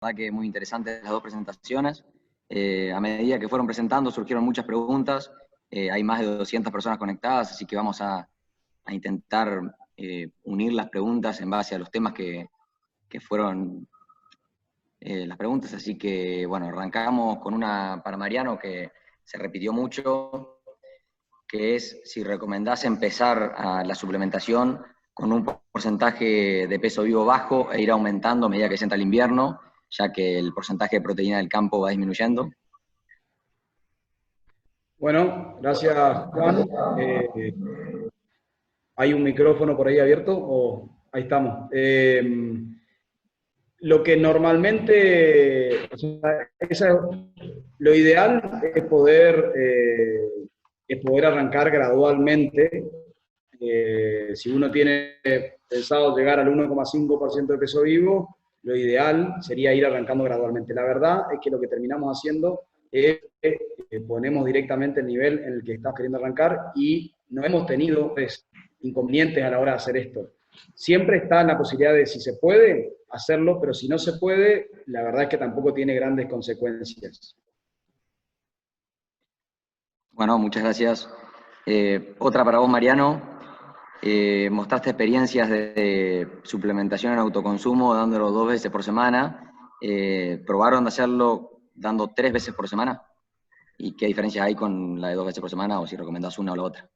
verdad que muy interesantes las dos presentaciones. A medida que fueron presentando surgieron muchas preguntas. Hay más de 200 personas conectadas, así que vamos a intentar unir las preguntas en base a los temas que fueron las preguntas. Así que, bueno, arrancamos con una para Mariano que se repitió mucho, que es si recomendás empezar a la suplementación con un porcentaje de peso vivo bajo e ir aumentando a medida que se entra el invierno, ya que el porcentaje de proteína del campo va disminuyendo. Bueno, gracias Juan. ¿Hay un micrófono por ahí abierto? Ahí estamos. Lo que normalmente, o sea, lo ideal es poder arrancar gradualmente. Si uno tiene pensado llegar al 1,5% de peso vivo, lo ideal sería ir arrancando gradualmente. La verdad es que lo que terminamos haciendo es ponemos directamente el nivel en el que estamos queriendo arrancar y no hemos tenido inconvenientes a la hora de hacer esto. Siempre está la posibilidad de, si se puede, hacerlo, pero si no se puede, la verdad es que tampoco tiene grandes consecuencias. Bueno, muchas gracias. Otra para vos, Mariano. Mostraste experiencias de suplementación en autoconsumo dándolo 2 veces por semana. ¿Probaron de hacerlo dando 3 veces por semana? ¿Y qué diferencias hay con la de 2 veces por semana o si recomendás una o la otra?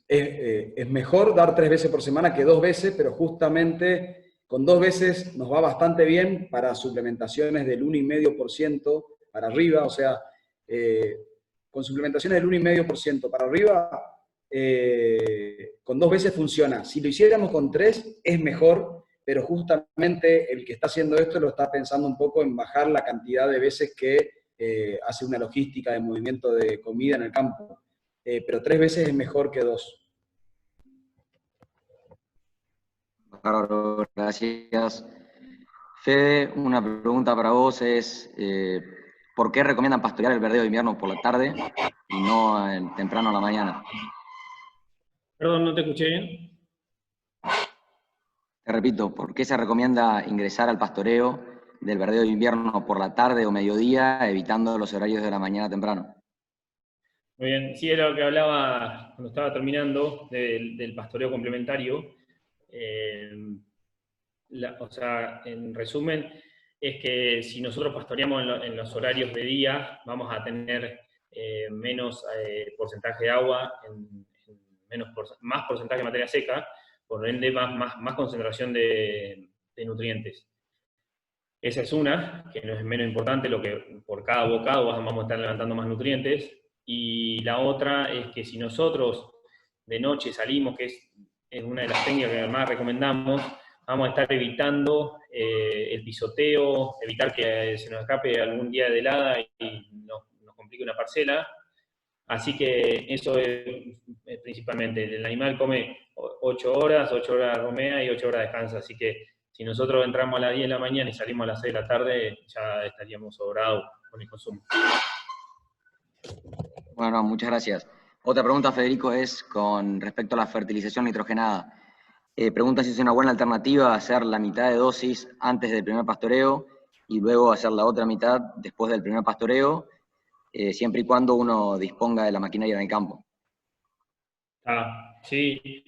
Es mejor dar 3 veces por semana que 2 veces, pero justamente con 2 veces nos va bastante bien para suplementaciones del 1,5% para arriba, o sea, con suplementaciones del 1,5% para arriba, con 2 veces funciona. Si lo hiciéramos con 3 es mejor, pero justamente el que está haciendo esto lo está pensando un poco en bajar la cantidad de veces que hace una logística de movimiento de comida en el campo. Pero 3 veces es mejor que 2. Claro, gracias. Fede, una pregunta para vos es, ¿por qué recomiendan pastorear el verdeo de invierno por la tarde y no temprano a la mañana? Perdón, no te escuché bien. Te repito, ¿por qué se recomienda ingresar al pastoreo del verdeo de invierno por la tarde o mediodía, evitando los horarios de la mañana temprano? Muy bien, sí, era lo que hablaba cuando estaba terminando del pastoreo complementario. O sea, en resumen, es que si nosotros pastoreamos en los horarios de día, vamos a tener menos porcentaje de agua, más porcentaje de materia seca, por ende más concentración de nutrientes. Esa es una, que no es menos importante, lo que por cada bocado vamos a estar levantando más nutrientes. Y la otra es que si nosotros de noche salimos, que es una de las técnicas que más recomendamos, vamos a estar evitando el pisoteo, evitar que se nos escape algún día de helada y nos complique una parcela. Así que eso es principalmente. El animal come 8 horas romea y 8 horas descansa. Así que si nosotros entramos a las 10 de la mañana y salimos a las 6 de la tarde, ya estaríamos sobrados con el consumo. Bueno, muchas gracias. Otra pregunta, Federico, es con respecto a la fertilización nitrogenada. Pregunta si es una buena alternativa hacer la mitad de dosis antes del primer pastoreo y luego hacer la otra mitad después del primer pastoreo, siempre y cuando uno disponga de la maquinaria en el campo. Sí.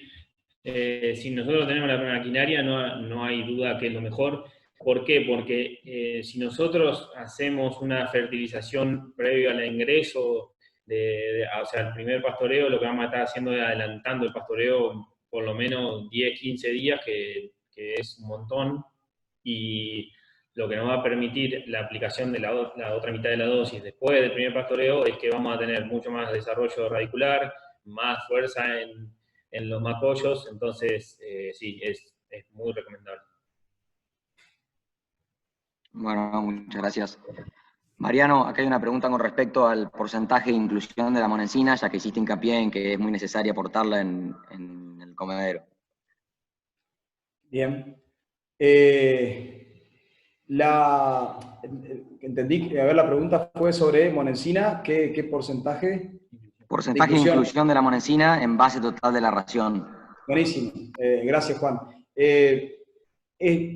Si nosotros tenemos la maquinaria, no hay duda que es lo mejor. ¿Por qué? Porque si nosotros hacemos una fertilización previo al ingreso, o sea, el primer pastoreo, lo que vamos a estar haciendo es adelantando el pastoreo por lo menos 10, 15 días, que es un montón, y lo que nos va a permitir la aplicación de la otra mitad de la dosis después del primer pastoreo es que vamos a tener mucho más desarrollo radicular, más fuerza en los macollos, entonces sí, es muy recomendable. Bueno, muchas gracias. Mariano, acá hay una pregunta con respecto al porcentaje de inclusión de la monensina, ya que hiciste hincapié en que es muy necesaria aportarla en el comedero. Bien. Entendí, a ver, la pregunta fue sobre monensina, ¿qué porcentaje? Porcentaje de inclusión de la monensina en base total de la ración. Buenísimo, gracias Juan.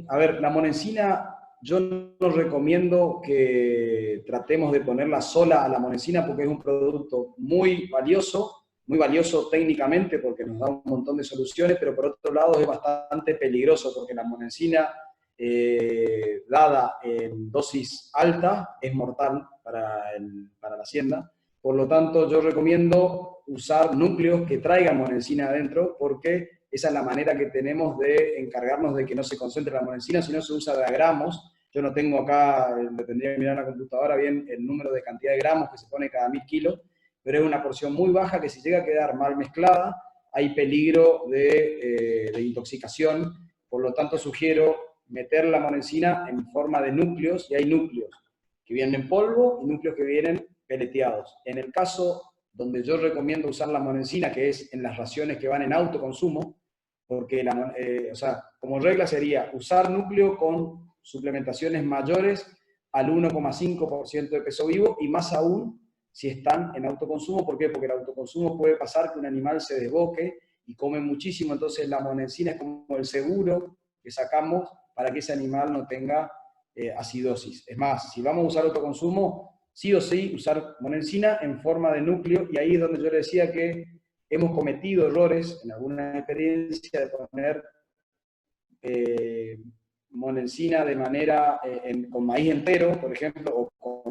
A ver, la monencina, yo no recomiendo que tratemos de ponerla sola a la monencina porque es un producto muy valioso técnicamente porque nos da un montón de soluciones, pero por otro lado es bastante peligroso porque la monencina, dada en dosis alta, es mortal para la hacienda. Por lo tanto, yo recomiendo usar núcleos que traigan monencina adentro porque esa es la manera que tenemos de encargarnos de que no se concentre la monencina, si no se usa de a gramos. Yo no tengo acá, le tendría que mirar en la computadora bien el número de cantidad de gramos que se pone cada 1000 kilos, pero es una porción muy baja que si llega a quedar mal mezclada, hay peligro de intoxicación. Por lo tanto, sugiero meter la monencina en forma de núcleos, y hay núcleos que vienen en polvo y núcleos que vienen peleteados. En el caso donde yo recomiendo usar la monencina, que es en las raciones que van en autoconsumo, porque o sea, como regla sería usar núcleo con suplementaciones mayores al 1,5% de peso vivo, y más aún si están en autoconsumo. ¿Por qué? Porque el autoconsumo puede pasar que un animal se desboque y come muchísimo, entonces la monencina es como el seguro que sacamos para que ese animal no tenga acidosis. Es más, si vamos a usar autoconsumo, sí o sí usar monencina en forma de núcleo, y ahí es donde yo le decía que hemos cometido errores en alguna experiencia de poner monencina de manera con maíz entero, por ejemplo, o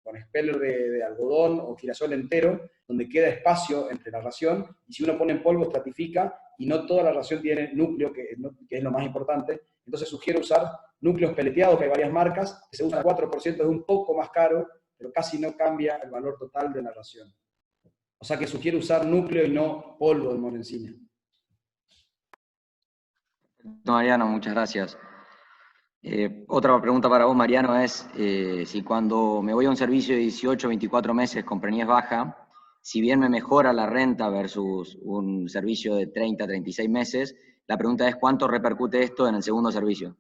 con speller de algodón o girasol entero, donde queda espacio entre la ración, y si uno pone en polvo estratifica, y no toda la ración tiene núcleo, que es lo más importante. Entonces sugiero usar núcleos peleteados, que hay varias marcas, que se usa 4%, es un poco más caro, pero casi no cambia el valor total de la ración. O sea que sugiero usar núcleo y no polvo de monencina. No, Mariano, muchas gracias. Otra pregunta para vos, Mariano, es si cuando me voy a un servicio de 18 o 24 meses con preñez baja, si bien me mejora la renta versus un servicio de 30 a 36 meses, la pregunta es ¿cuánto repercute esto en el segundo servicio?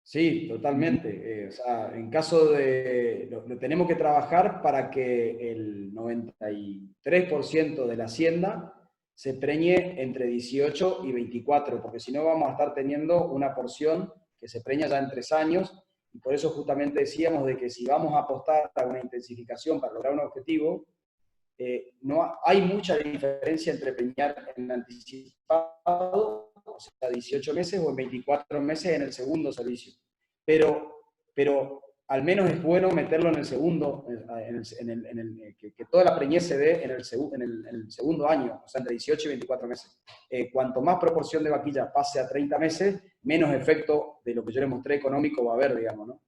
Sí, totalmente. O sea, en caso de... Lo tenemos que trabajar para que el 93% de la hacienda se preñe entre 18 y 24, porque si no vamos a estar teniendo una porción que se preña ya en 3 años, y por eso justamente decíamos de que si vamos a apostar a una intensificación para lograr un objetivo, no hay mucha diferencia entre preñar en anticipado, o sea, 18 meses, o en 24 meses en el segundo servicio. Pero al menos es bueno meterlo en el segundo, que toda la preñez se dé en el segundo año, o sea, entre 18 y 24 meses. Cuanto más proporción de vaquilla pase a 30 meses, menos efecto de lo que yo le mostré económico va a haber, digamos, ¿no?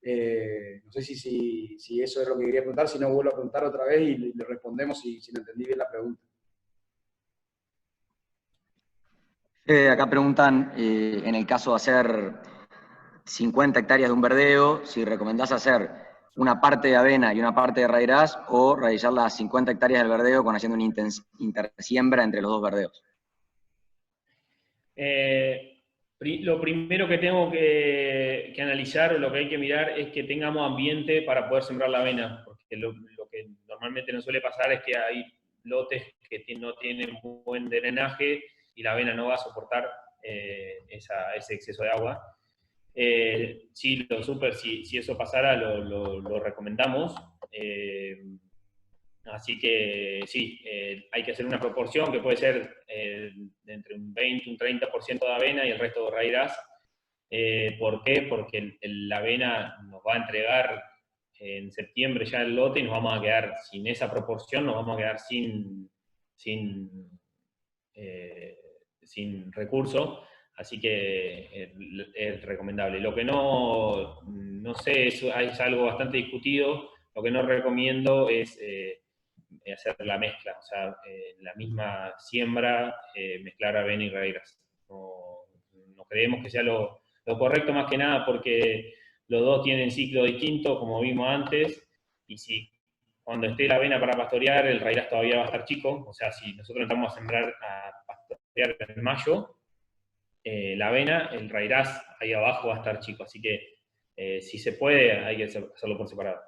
No sé si eso es lo que quería preguntar, si no vuelvo a preguntar otra vez y le respondemos si no entendí bien la pregunta. Acá preguntan, en el caso de hacer 50 hectáreas de un verdeo, si recomendás hacer una parte de avena y una parte de raíz, o realizar las 50 hectáreas del verdeo haciendo una intersiembra entre los dos verdeos. Lo primero que tengo que analizar, o lo que hay que mirar, es que tengamos ambiente para poder sembrar la avena, porque lo que normalmente nos suele pasar es que hay lotes que no tienen buen drenaje y la avena no va a soportar ese exceso de agua. Sí, si eso pasara, lo recomendamos. Así que sí, hay que hacer una proporción que puede ser entre un 20 y un 30% de avena y el resto de raíz. ¿Por qué? Porque la avena nos va a entregar en septiembre ya el lote y nos vamos a quedar sin esa proporción, nos vamos a quedar sin recursos. Así que es recomendable. Lo que no sé, es algo bastante discutido. Lo que no recomiendo es hacer la mezcla, o sea, la misma siembra, mezclar avena y raíz. No creemos que sea lo correcto, más que nada porque los dos tienen ciclo distinto, como vimos antes, y si cuando esté la avena para pastorear, el raíz todavía va a estar chico. O sea, si nosotros entramos a sembrar, a pastorear en mayo, la avena, el raíz ahí abajo va a estar chico. Así que si se puede, hay que hacerlo por separado.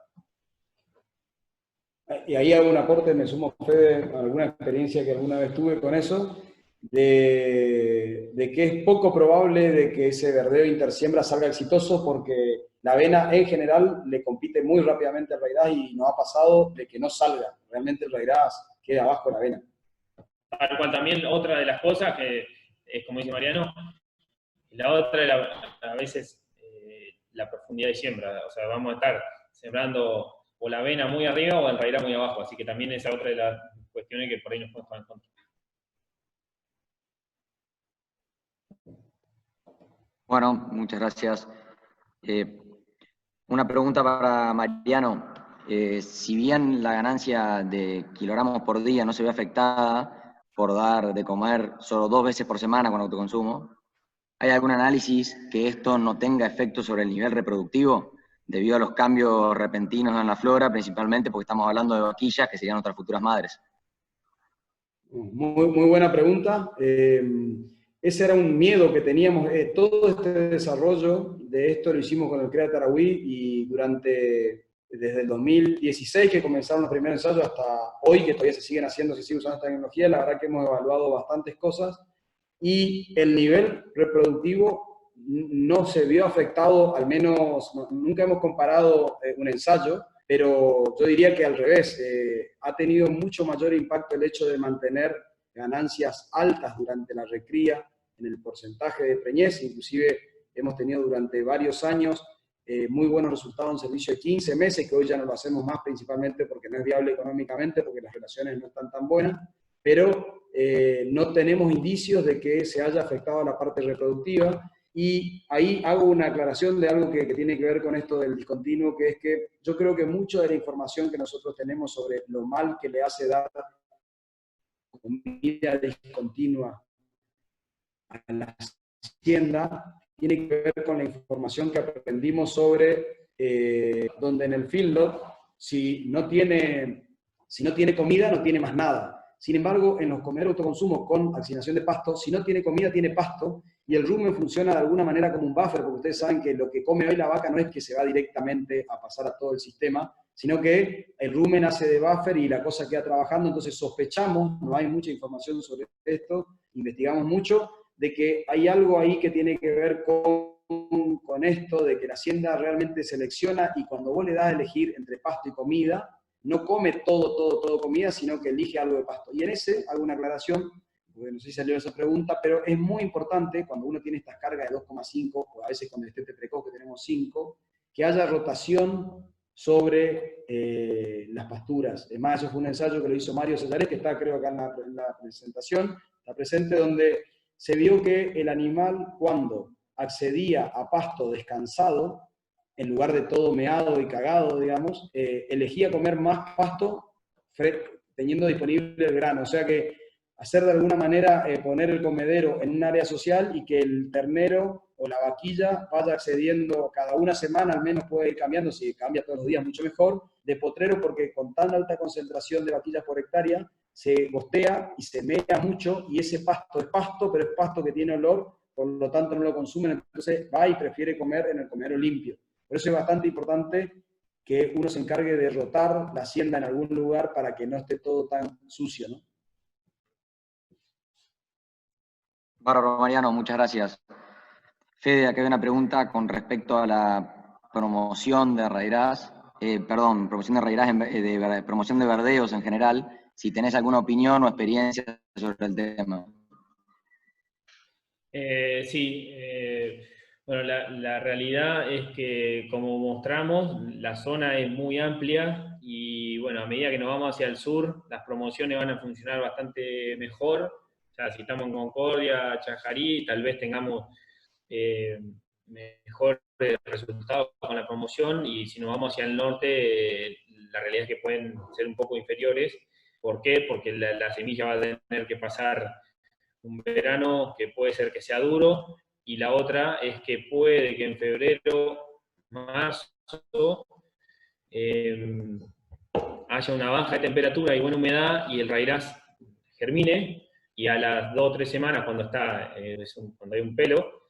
Y ahí hago un aporte, me sumo, Fede, a alguna experiencia que alguna vez tuve con eso. de que es poco probable de que ese verdeo intersiembra salga exitoso porque la avena en general le compite muy rápidamente al raíz y nos ha pasado de que no salga. Realmente el raíz queda abajo de la avena. Tal cual también otra de las cosas que es como dice Mariano, la otra a veces la profundidad de siembra, o sea, vamos a estar sembrando o la avena muy arriba o el raíz muy abajo, así que también esa otra de las cuestiones que por ahí nos pueden jugar en contra. Bueno, muchas gracias. Una pregunta para Mariano. Si bien la ganancia de kilogramos por día no se ve afectada por dar de comer solo 2 veces por semana con autoconsumo, ¿hay algún análisis que esto no tenga efecto sobre el nivel reproductivo debido a los cambios repentinos en la flora, principalmente porque estamos hablando de vaquillas que serían nuestras futuras madres? Muy buena pregunta. Ese era un miedo que teníamos. Todo este desarrollo de esto lo hicimos con el CREA Tarahui y desde el 2016 que comenzaron los primeros ensayos hasta hoy, que todavía se siguen haciendo, se sigue usando esta tecnología, la verdad que hemos evaluado bastantes cosas y el nivel reproductivo no se vio afectado, al menos nunca hemos comparado un ensayo, pero yo diría que al revés, ha tenido mucho mayor impacto el hecho de mantener ganancias altas durante la recría en el porcentaje de preñez, inclusive hemos tenido durante varios años muy buenos resultados en servicio de 15 meses, que hoy ya no lo hacemos más principalmente porque no es viable económicamente, porque las relaciones no están tan buenas, pero no tenemos indicios de que se haya afectado la parte reproductiva. Y ahí hago una aclaración de algo que tiene que ver con esto del discontinuo, que es que yo creo que mucho de la información que nosotros tenemos sobre lo mal que le hace dar comida discontinua a la hacienda tiene que ver con la información que aprendimos sobre donde en el feedlot, si no tiene comida, no tiene más nada. Sin embargo, en los comederos de autoconsumo con asignación de pasto, si no tiene comida, tiene pasto, y el rumen funciona de alguna manera como un buffer, porque ustedes saben que lo que come hoy la vaca no es que se va directamente a pasar a todo el sistema, sino que el rumen hace de buffer y la cosa queda trabajando, entonces sospechamos, no hay mucha información sobre esto, investigamos mucho, de que hay algo ahí que tiene que ver con esto, de que la hacienda realmente selecciona y cuando vos le das a elegir entre pasto y comida, no come todo comida, sino que elige algo de pasto. Y en ese hago una aclaración, porque no sé si salió esa pregunta, pero es muy importante cuando uno tiene estas cargas de 2,5, o a veces con el destete precoz que tenemos 5, que haya rotación sobre las pasturas. Es más, eso fue un ensayo que lo hizo Mario Cesares, que está creo acá en la presentación, está presente, donde se vio que el animal cuando accedía a pasto descansado, en lugar de todo meado y cagado, digamos, elegía comer más pasto teniendo disponible el grano. O sea que hacer de alguna manera, poner el comedero en un área social y que el ternero o la vaquilla vaya accediendo cada una semana, al menos puede ir cambiando, si cambia todos los días mucho mejor, de potrero, porque con tan alta concentración de vaquillas por hectárea, se bostea y se mea mucho, y ese pasto es pasto, pero es pasto que tiene olor, por lo tanto no lo consumen, entonces va y prefiere comer en el comedero limpio. Por eso es bastante importante que uno se encargue de rotar la hacienda en algún lugar para que no esté todo tan sucio, ¿no? Bárbaro, Mariano, muchas gracias. Fede, acá hay una pregunta con respecto a la promoción de rairás, promoción de rairás, promoción de verdeos en general, si tenés alguna opinión o experiencia sobre el tema. Sí, bueno, la realidad es que, como mostramos, la zona es muy amplia y, bueno, a medida que nos vamos hacia el sur, las promociones van a funcionar bastante mejor. O sea, si estamos en Concordia, Chajarí, tal vez tengamos mejores resultados con la promoción, y si nos vamos hacia el norte, la realidad es que pueden ser un poco inferiores. ¿Por qué? Porque la semilla va a tener que pasar un verano que puede ser que sea duro, y la otra es que puede que en febrero, marzo, haya una baja de temperatura y buena humedad y el raíraz germine, y a las 2 o 3 semanas, cuando hay un pelo,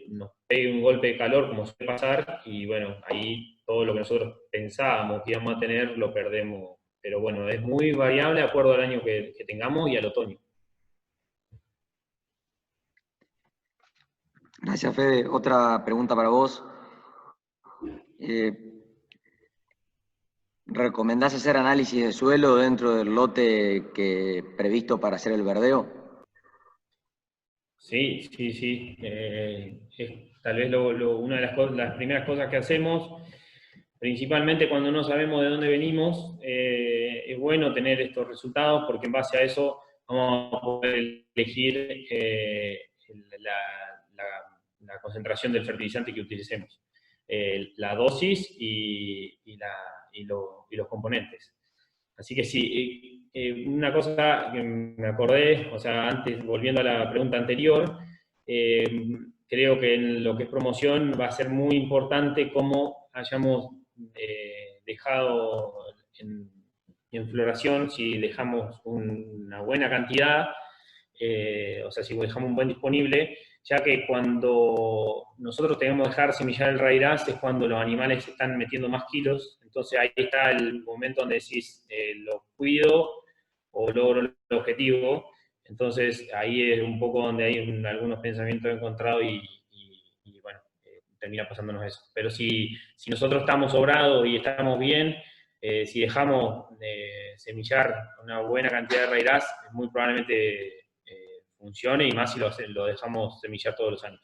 nos pegue un golpe de calor, como suele pasar, y bueno, ahí todo lo que nosotros pensábamos que íbamos a tener lo perdemos. Pero bueno, es muy variable de acuerdo al año que tengamos y al otoño. Gracias, Fede. Otra pregunta para vos. ¿Recomendás hacer análisis de suelo dentro del lote previsto para hacer el verdeo? Sí, sí, sí. Es tal vez una de las primeras cosas que hacemos, principalmente cuando no sabemos de dónde venimos, es bueno tener estos resultados porque en base a eso vamos a poder elegir la, la concentración del fertilizante que utilicemos, la dosis y los componentes. Así que sí, una cosa que me acordé, o sea, antes, volviendo a la pregunta anterior, creo que en lo que es promoción va a ser muy importante cómo hayamos dejado en floración, si dejamos una buena cantidad, o sea, si dejamos un buen disponible, ya que cuando nosotros tenemos que dejar semillar el raíraz es cuando los animales están metiendo más kilos, entonces ahí está el momento donde decís, lo cuido o logro el objetivo, entonces ahí es un poco donde hay algunos pensamientos encontrados y bueno, termina pasándonos eso. Pero si nosotros estamos sobrados y estamos bien, si dejamos de semillar una buena cantidad de raíraz, muy probablemente funcione y más si lo dejamos semillar todos los años.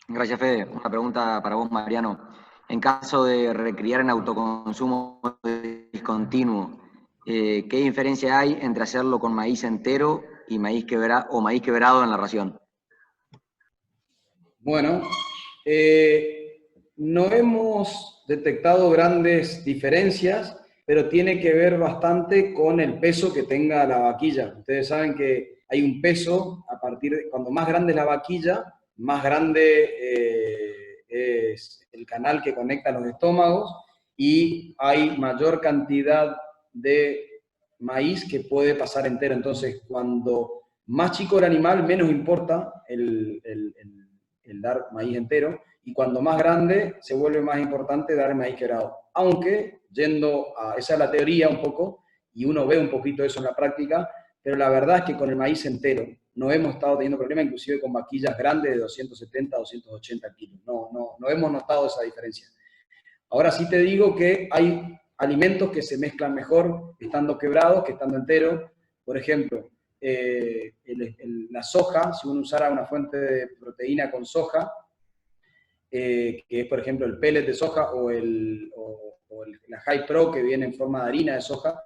Gracias, Fede. Una pregunta para vos, Mariano. En caso de recriar en autoconsumo discontinuo, ¿qué diferencia hay entre hacerlo con maíz entero y maíz quebrado en la ración? Bueno, no hemos detectado grandes diferencias, pero tiene que ver bastante con el peso que tenga la vaquilla. Ustedes saben que hay un peso a partir de cuando más grande es la vaquilla, más grande es el canal que conecta los estómagos y hay mayor cantidad de maíz que puede pasar entero. Entonces, cuando más chico el animal, menos importa el dar maíz entero, y cuando más grande se vuelve más importante dar maíz quebrado. Aunque, esa es la teoría un poco, y uno ve un poquito eso en la práctica, pero la verdad es que con el maíz entero no hemos estado teniendo problemas, inclusive con vaquillas grandes de 270 a 280 kilos. No hemos notado esa diferencia. Ahora sí te digo que hay alimentos que se mezclan mejor estando quebrados que estando enteros. Por ejemplo, la soja, si uno usara una fuente de proteína con soja, que es por ejemplo el pellet de soja o la High Pro que viene en forma de harina de soja,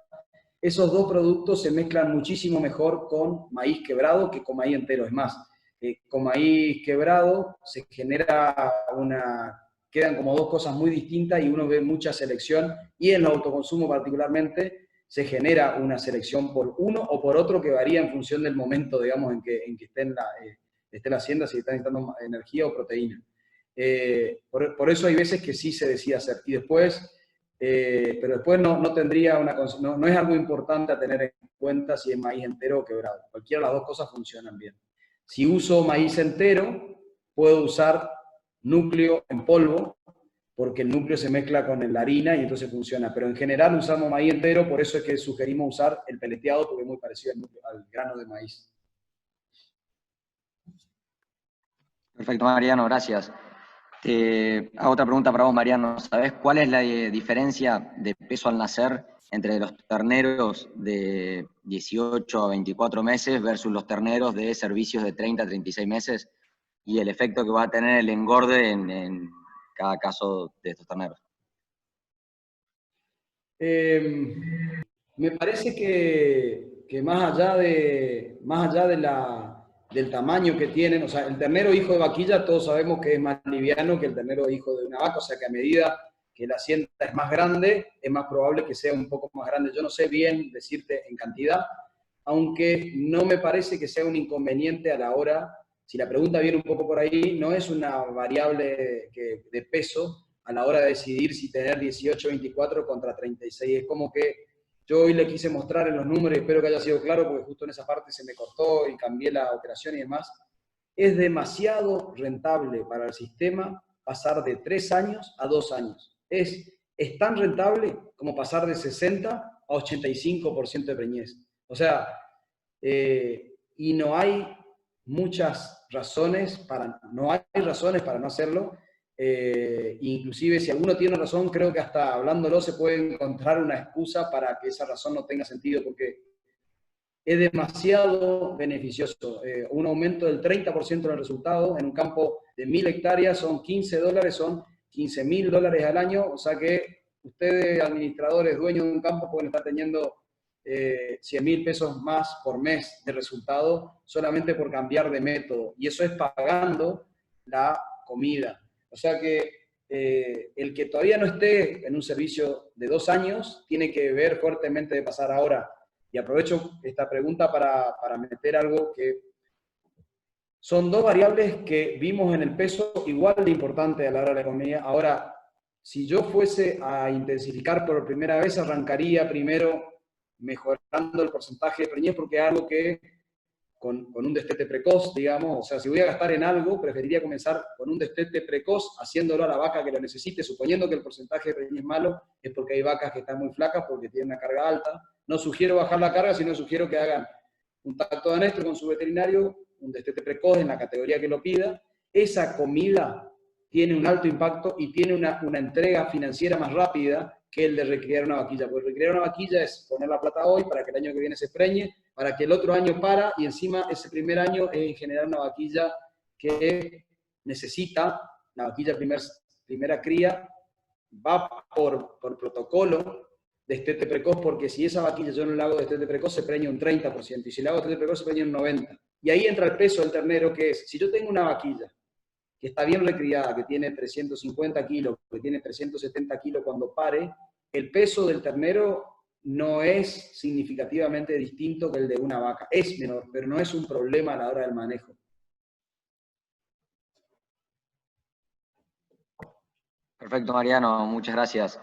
esos dos productos se mezclan muchísimo mejor con maíz quebrado que con maíz entero. Es más, con maíz quebrado se genera quedan como dos cosas muy distintas y uno ve mucha selección, y en el autoconsumo particularmente se genera una selección por uno o por otro que varía en función del momento, digamos, en que esté en la hacienda, si está necesitando energía o proteína. Por eso hay veces que sí se decide hacer. Y después, pero después no tendría no es algo importante a tener en cuenta si es maíz entero o quebrado. Cualquiera de las dos cosas funcionan bien. Si uso maíz entero, puedo usar núcleo en polvo, porque el núcleo se mezcla con la harina y entonces funciona. Pero en general usamos maíz entero, por eso es que sugerimos usar el peleteado, porque es muy parecido al grano de maíz. Perfecto, Mariano, gracias. Hago otra pregunta para vos, Mariano. ¿Sabés cuál es la diferencia de peso al nacer entre los terneros de 18 a 24 meses versus los terneros de servicios de 30 a 36 meses y el efecto que va a tener el engorde en cada caso de estos terneros? Me parece que más allá del tamaño que tienen, o sea, el ternero hijo de vaquilla todos sabemos que es más liviano que el ternero hijo de una vaca, o sea que a medida que la hacienda es más grande, es más probable que sea un poco más grande. Yo no sé bien decirte en cantidad, aunque no me parece que sea un inconveniente a la hora, si la pregunta viene un poco por ahí, no es una variable de peso a la hora de decidir si tener 18, 24 contra 36. Es como que yo hoy le quise mostrar en los números, y espero que haya sido claro, porque justo en esa parte se me cortó y cambié la operación y demás. Es demasiado rentable para el sistema pasar de 3 años a 2 años. Es tan rentable como pasar de 60 a 85% de preñez. O sea, y no hay muchas razones no hay razones para no hacerlo. Inclusive si alguno tiene razón, creo que hasta hablándolo se puede encontrar una excusa para que esa razón no tenga sentido, porque es demasiado beneficioso. Un aumento del 30% en el resultado en un campo de 1.000 hectáreas son $15, son $15.000 al año, o sea que ustedes, administradores, dueños de un campo, pueden estar teniendo 100.000 pesos más por mes de resultado solamente por cambiar de método, y eso es pagando la comida. O sea que el que todavía no esté en un servicio de 2 años tiene que ver fuertemente de pasar ahora. Y aprovecho esta pregunta para meter algo que son 2 variables que vimos en el peso igual de importante a la hora de la economía. Ahora, si yo fuese a intensificar por primera vez, arrancaría primero mejorando el porcentaje de preñez, porque es algo que con un destete precoz, digamos, o sea, si voy a gastar en algo, preferiría comenzar con un destete precoz, haciéndolo a la vaca que lo necesite, suponiendo que el porcentaje de preñez es malo, es porque hay vacas que están muy flacas, porque tienen una carga alta. No sugiero bajar la carga, sino sugiero que hagan un tacto de anestro con su veterinario, un destete precoz en la categoría que lo pida. Esa comida tiene un alto impacto y tiene una entrega financiera más rápida que el de recriar una vaquilla, porque recriar una vaquilla es poner la plata hoy para que el año que viene se preñe, para que el otro año para, y encima ese primer año es generar una vaquilla que necesita, la vaquilla primera cría, va por protocolo de destete precoz, porque si esa vaquilla yo no le hago destete precoz, se preña un 30%, y si le hago destete precoz, se preña un 90%. Y ahí entra el peso del ternero, que es, si yo tengo una vaquilla que está bien recriada, que tiene 350 kilos, que tiene 370 kilos cuando pare, el peso del ternero no es significativamente distinto que el de una vaca. Es menor, pero no es un problema a la hora del manejo. Perfecto, Mariano, muchas gracias.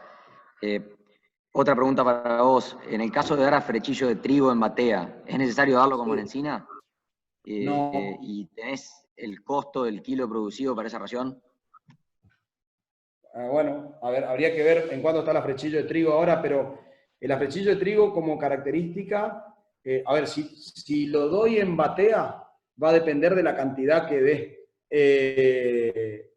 Otra pregunta para vos. En el caso de dar a frechillo de trigo en batea, ¿es necesario darlo como encina? No. ¿Y tenés el costo del kilo producido para esa ración? Bueno, a ver, habría que ver en cuánto está el afrechillo de trigo ahora, pero el afrechillo de trigo como característica, a ver, si lo doy en batea, va a depender de la cantidad que dé.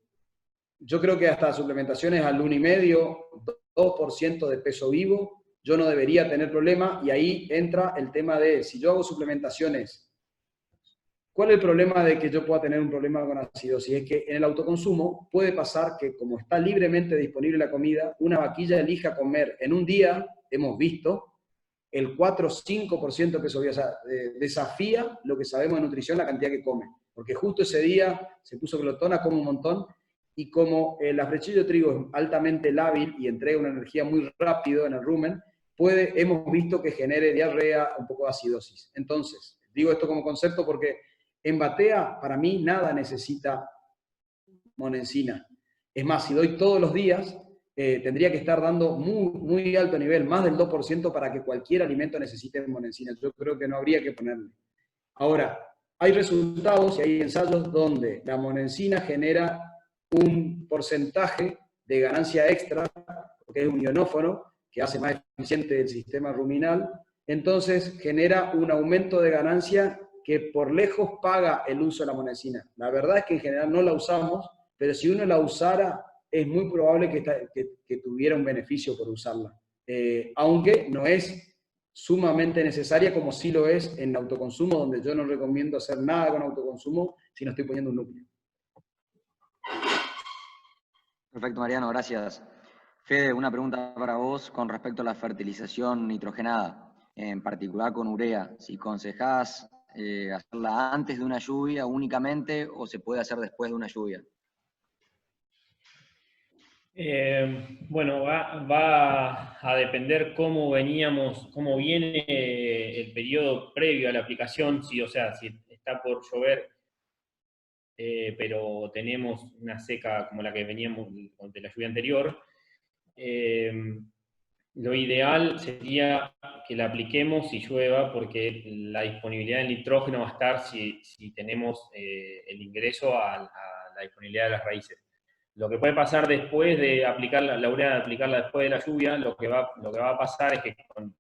Yo creo que hasta suplementaciones al 1,5, 2% de peso vivo, yo no debería tener problema, y ahí entra el tema de, si yo hago suplementaciones, ¿cuál es el problema de que yo pueda tener un problema con acidosis? Es que en el autoconsumo puede pasar que, como está libremente disponible la comida, una vaquilla elija comer en un día, hemos visto, el 4 o 5% de peso vivo. O sea, desafía lo que sabemos de nutrición, la cantidad que come. Porque justo ese día se puso glotona, come un montón, y como el afrechillo de trigo es altamente lábil y entrega una energía muy rápido en el rumen, hemos visto que genere diarrea, un poco de acidosis. Entonces, digo esto como concepto porque en batea, para mí, nada necesita monensina. Es más, si doy todos los días, tendría que estar dando muy alto nivel, más del 2%, para que cualquier alimento necesite monensina. Yo creo que no habría que ponerle. Ahora, hay resultados y hay ensayos donde la monensina genera un porcentaje de ganancia extra, porque es un ionófono que hace más eficiente el sistema ruminal, entonces genera un aumento de ganancia que por lejos paga el uso de la monensina. La verdad es que en general no la usamos, pero si uno la usara, es muy probable que tuviera un beneficio por usarla. Aunque no es sumamente necesaria como sí lo es en autoconsumo, donde yo no recomiendo hacer nada con autoconsumo si no estoy poniendo un núcleo. Perfecto, Mariano, gracias. Fede, una pregunta para vos con respecto a la fertilización nitrogenada, en particular con urea. Si aconsejás hacerla antes de una lluvia únicamente o se puede hacer después de una lluvia. Bueno, va a depender cómo viene el periodo previo a la aplicación, si está por llover, pero tenemos una seca como la que veníamos de la lluvia anterior. Lo ideal sería que la apliquemos si llueva, porque la disponibilidad de nitrógeno va a estar si tenemos el ingreso a la disponibilidad de las raíces. Lo que puede pasar después de aplicar la urea, aplicarla después de la lluvia, lo que va a pasar es que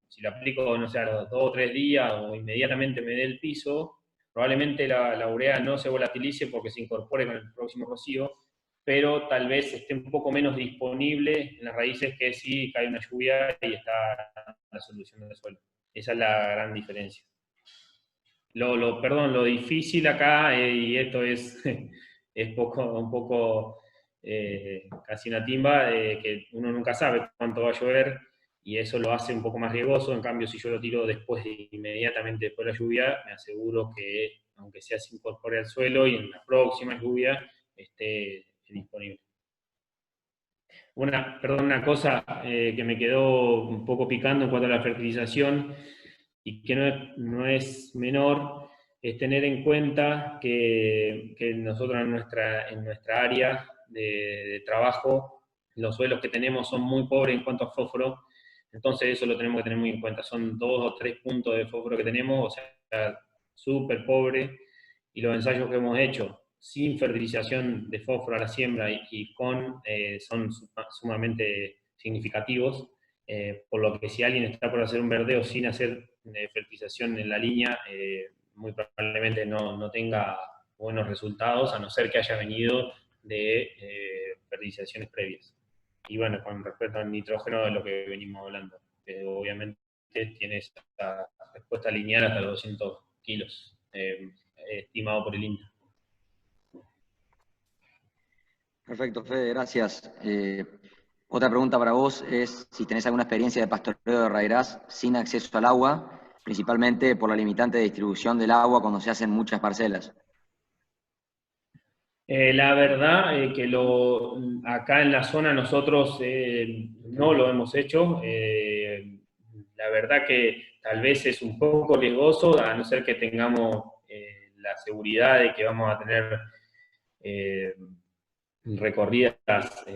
si la aplico, no sé, a los 2 o 3 días o inmediatamente me dé el piso, probablemente la urea no se volatilice porque se incorpore con el próximo rocío, pero tal vez esté un poco menos disponible en las raíces que si cae una lluvia y está la solución del suelo. Esa es la gran diferencia. Perdón, lo difícil acá, y esto es, es un poco casi una timba, que uno nunca sabe cuánto va a llover, y eso lo hace un poco más riesgoso. En cambio, si yo lo tiro inmediatamente después de la lluvia, me aseguro que, aunque sea se incorpore al suelo y en la próxima lluvia esté disponible. Una cosa que me quedó un poco picando en cuanto a la fertilización, y que no es menor, es tener en cuenta que nosotros en nuestra área de trabajo, los suelos que tenemos son muy pobres en cuanto a fósforo, entonces eso lo tenemos que tener muy en cuenta. Son 2 o 3 puntos de fósforo que tenemos, o sea, súper pobre, y los ensayos que hemos hecho sin fertilización de fósforo a la siembra y con son sumamente significativos, por lo que si alguien está por hacer un verdeo sin hacer fertilización en la línea, muy probablemente no tenga buenos resultados, a no ser que haya venido de fertilizaciones previas. Y bueno, con respecto al nitrógeno, de lo que venimos hablando, obviamente tiene esta respuesta lineal hasta los 200 kilos, estimado por el INTA. Perfecto, Fede, gracias. Otra pregunta para vos es si tenés alguna experiencia de pastoreo de rairás sin acceso al agua, principalmente por la limitante de distribución del agua cuando se hacen muchas parcelas. La verdad que acá en la zona nosotros no lo hemos hecho. La verdad que tal vez es un poco riesgoso, a no ser que tengamos la seguridad de que vamos a tener recorridas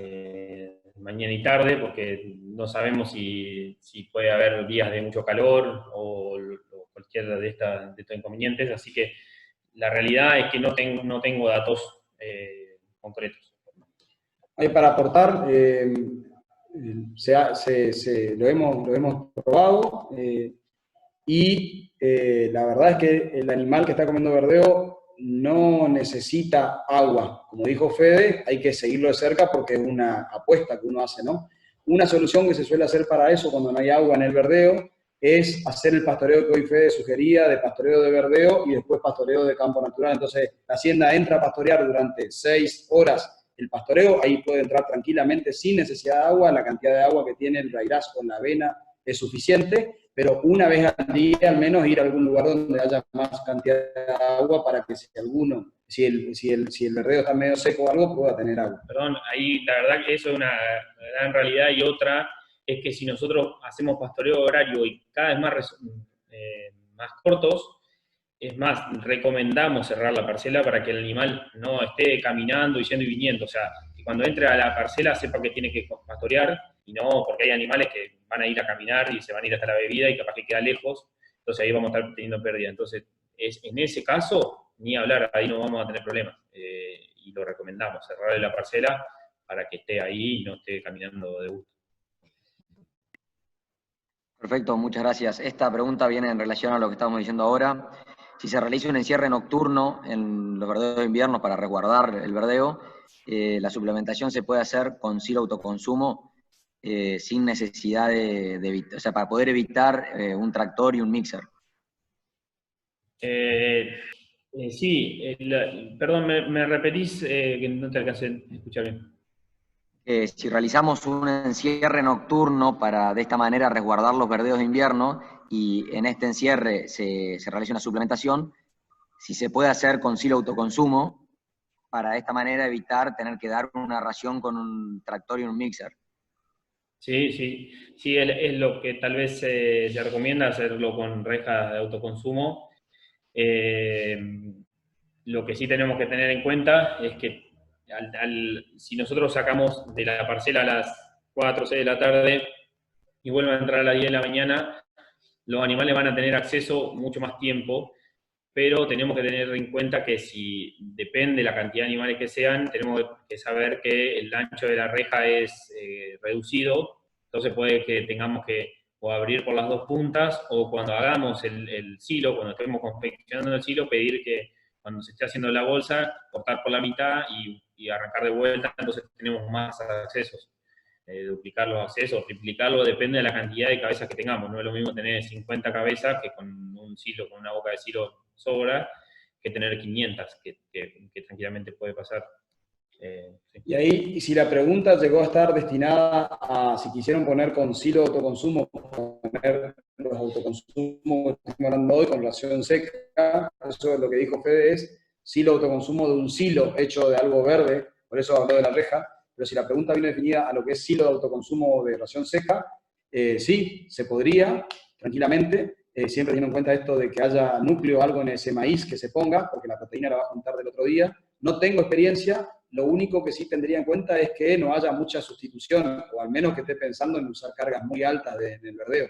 mañana y tarde, porque no sabemos si puede haber días de mucho calor o cualquiera de estos inconvenientes, así que la realidad es que no tengo datos concretos. Ahí para aportar, lo hemos probado y la verdad es que el animal que está comiendo verdeo no necesita agua. Como dijo Fede, hay que seguirlo de cerca porque es una apuesta que uno hace, ¿no? Una solución que se suele hacer para eso cuando no hay agua en el verdeo es hacer el pastoreo que hoy Fede sugería, de pastoreo de verdeo y después pastoreo de campo natural. Entonces, la hacienda entra a pastorear durante 6 horas el pastoreo, ahí puede entrar tranquilamente sin necesidad de agua, la cantidad de agua que tiene el rairás con la avena es suficiente, pero una vez al día al menos ir a algún lugar donde haya más cantidad de agua para que si el verdeo está medio seco o algo, pueda tener agua. Perdón, ahí la verdad que eso es una gran realidad, y otra es que si nosotros hacemos pastoreo horario y cada vez más cortos, es más, recomendamos cerrar la parcela para que el animal no esté caminando y yendo y viniendo. O sea, que cuando entre a la parcela sepa que tiene que pastorear, y no porque hay animales que van a ir a caminar y se van a ir hasta la bebida y capaz que queda lejos, entonces ahí vamos a estar teniendo pérdida. Entonces, en ese caso, ni hablar, ahí no vamos a tener problemas. Y lo recomendamos, cerrarle la parcela para que esté ahí y no esté caminando de gusto. Perfecto, muchas gracias. Esta pregunta viene en relación a lo que estamos diciendo ahora. Si se realiza un encierre nocturno en los verdeos de invierno para resguardar el verdeo, la suplementación se puede hacer con silo autoconsumo sin necesidad o sea, para poder evitar un tractor y un mixer. Sí, perdón, ¿me repetís que no te alcancé a escuchar bien? Si realizamos un encierre nocturno para de esta manera resguardar los verdeos de invierno y en este encierre se realiza una suplementación, si se puede hacer con silo autoconsumo, para de esta manera evitar tener que dar una ración con un tractor y un mixer. Sí, es lo que tal vez se recomienda, hacerlo con rejas de autoconsumo. Lo que sí tenemos que tener en cuenta es que si nosotros sacamos de la parcela a las 4 o 6 de la tarde y vuelven a entrar a las 10 de la mañana, los animales van a tener acceso mucho más tiempo, pero tenemos que tener en cuenta que si depende la cantidad de animales que sean, tenemos que saber que el ancho de la reja es reducido, entonces puede que tengamos que o abrir por las dos puntas, o cuando hagamos el silo, cuando estemos confeccionando el silo, pedir que cuando se esté haciendo la bolsa, cortar por la mitad y arrancar de vuelta, entonces tenemos más accesos. Duplicar los accesos, triplicarlo, depende de la cantidad de cabezas que tengamos. No es lo mismo tener 50 cabezas que con un silo, con una boca de silo sobra, que tener 500, que tranquilamente puede pasar. Sí. Y ahí, si la pregunta llegó a estar destinada a si quisieron poner con silo de autoconsumo, poner los autoconsumos que estamos hablando hoy con relación seca, eso es lo que dijo Fede, es silo de autoconsumo de un silo hecho de algo verde, por eso habló de la reja, pero si la pregunta viene definida a lo que es silo de autoconsumo de ración seca, sí, se podría, tranquilamente, siempre teniendo en cuenta esto de que haya núcleo o algo en ese maíz que se ponga, porque la proteína la va a juntar del otro día. No tengo experiencia, lo único que sí tendría en cuenta es que no haya mucha sustitución, o al menos que esté pensando en usar cargas muy altas del verdeo.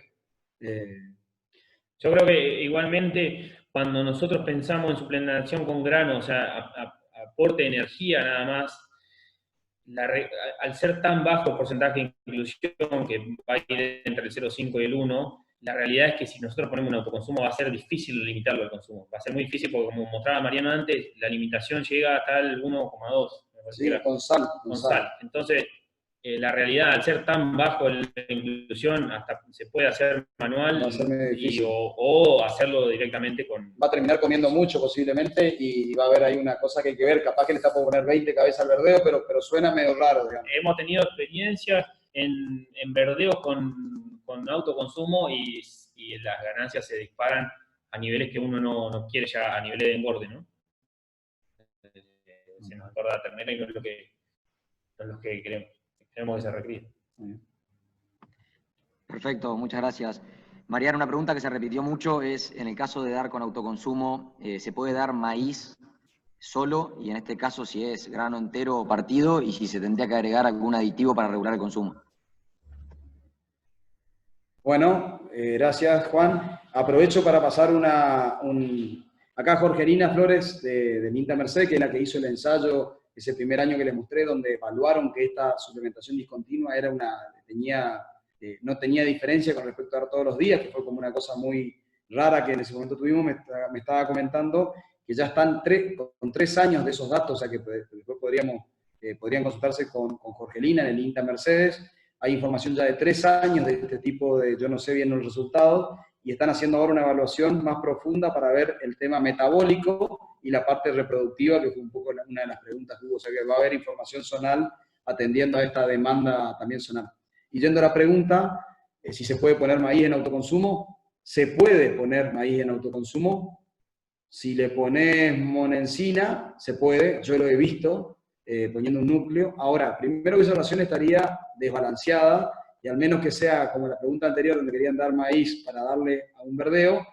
Yo creo que igualmente cuando nosotros pensamos en suplementación con grano, o sea, aporte de energía nada más, al ser tan bajo el porcentaje de inclusión, que va a ir entre el 0,5 y el 1, la realidad es que si nosotros ponemos un autoconsumo va a ser difícil limitarlo al consumo. Va a ser muy difícil porque, como mostraba Mariano antes, la limitación llega hasta el 1,2. Sí, con sal. Entonces, la realidad, al ser tan bajo la inclusión, hasta se puede hacer manual o hacerlo directamente con... Va a terminar comiendo mucho posiblemente y va a haber ahí una cosa que hay que ver. Capaz que le está por poner 20 cabezas al verdeo, pero suena medio raro, digamos. Hemos tenido experiencias en verdeos con autoconsumo y las ganancias se disparan a niveles que uno no quiere ya, a niveles de engorde, ¿no? Se nos engorda la ternera y no es lo que queremos que se recríe. Perfecto, muchas gracias. Mariano, una pregunta que se repitió mucho es, en el caso de dar con autoconsumo, ¿se puede dar maíz solo? Y en este caso, si es grano entero o partido, y si se tendría que agregar algún aditivo para regular el consumo. Bueno, gracias, Juan. Aprovecho para pasar acá Jorgelina Flores del INTA Merced, que es la que hizo el ensayo ese primer año que les mostré, donde evaluaron que esta suplementación discontinua no tenía diferencia con respecto a dar todos los días, que fue como una cosa muy rara que en ese momento tuvimos. Me estaba comentando que ya están con 3 años de esos datos, o sea que después podrían consultarse con Jorgelina en el INTA Mercedes. Hay información ya de 3 años de este tipo de, yo no sé bien los resultados, y están haciendo ahora una evaluación más profunda para ver el tema metabólico y la parte reproductiva, que fue un poco una de las preguntas que hubo. O sea que va a haber información zonal atendiendo a esta demanda también zonal. Y yendo a la pregunta, si se puede poner maíz en autoconsumo, se puede poner maíz en autoconsumo. Si le pones monencina, se puede, yo lo he visto, poniendo un núcleo. Ahora, primero que esa ración estaría desbalanceada, y al menos que sea como la pregunta anterior, donde querían dar maíz para darle a un verdeo,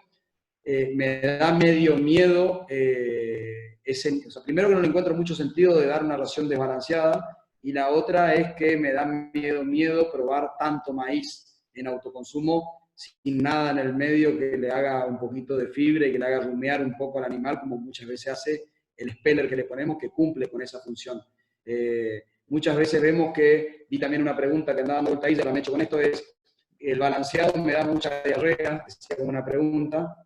me da medio miedo, o sea, primero que no le encuentro mucho sentido de dar una ración desbalanceada, y la otra es que me da miedo probar tanto maíz en autoconsumo sin nada en el medio que le haga un poquito de fibra y que le haga rumiar un poco al animal, como muchas veces hace el speller que le ponemos, que cumple con esa función. Muchas veces vemos que, vi también una pregunta que andaba dando vuelta ahí, ya la he hecho con esto, es el balanceado me da mucha diarrea, decía como una pregunta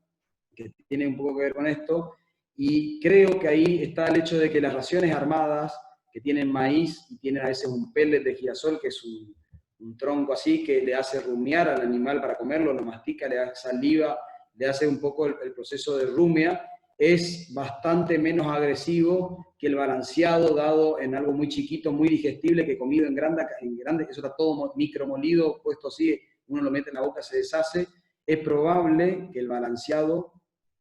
que tiene un poco que ver con esto, y creo que ahí está el hecho de que las raciones armadas que tienen maíz y tienen a veces un pellet de girasol, que es un tronco así, que le hace rumiar al animal para comerlo, lo mastica, le da saliva, le hace un poco el proceso de rumia, es bastante menos agresivo que el balanceado dado en algo muy chiquito, muy digestible, que comido en grande, eso está todo micromolido, puesto así, uno lo mete en la boca, se deshace. Es probable que el balanceado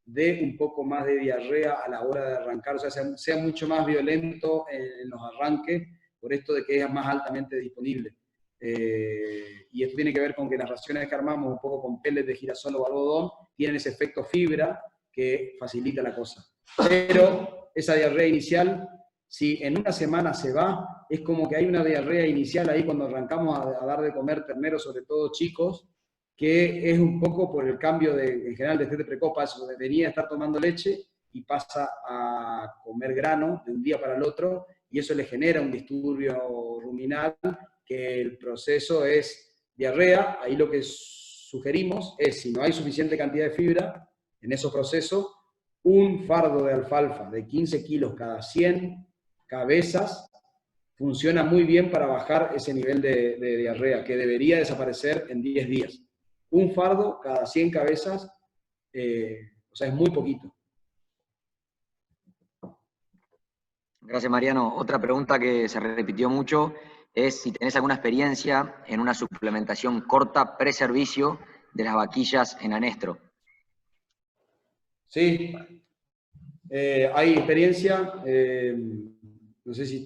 dé un poco más de diarrea a la hora de arrancar, o sea, sea mucho más violento en los arranques, por esto de que es más altamente disponible. Y esto tiene que ver con que las raciones que armamos un poco con pellets de girasol o algodón tienen ese efecto fibra que facilita la cosa. Pero esa diarrea inicial, si en una semana se va, es como que hay una diarrea inicial ahí cuando arrancamos a dar de comer terneros, sobre todo chicos, que es un poco por el cambio en general de de precopa, eso debería estar tomando leche y pasa a comer grano de un día para el otro, y eso le genera un disturbio ruminal, que el proceso es diarrea. Ahí lo que sugerimos es, si no hay suficiente cantidad de fibra en esos procesos, un fardo de alfalfa de 15 kilos cada 100 cabezas funciona muy bien para bajar ese nivel de diarrea, que debería desaparecer en 10 días. Un fardo cada 100 cabezas, o sea, es muy poquito. Gracias, Mariano. Otra pregunta que se repitió mucho es si tenés alguna experiencia en una suplementación corta pre-servicio de las vaquillas en anestro. Sí, hay experiencia. No sé si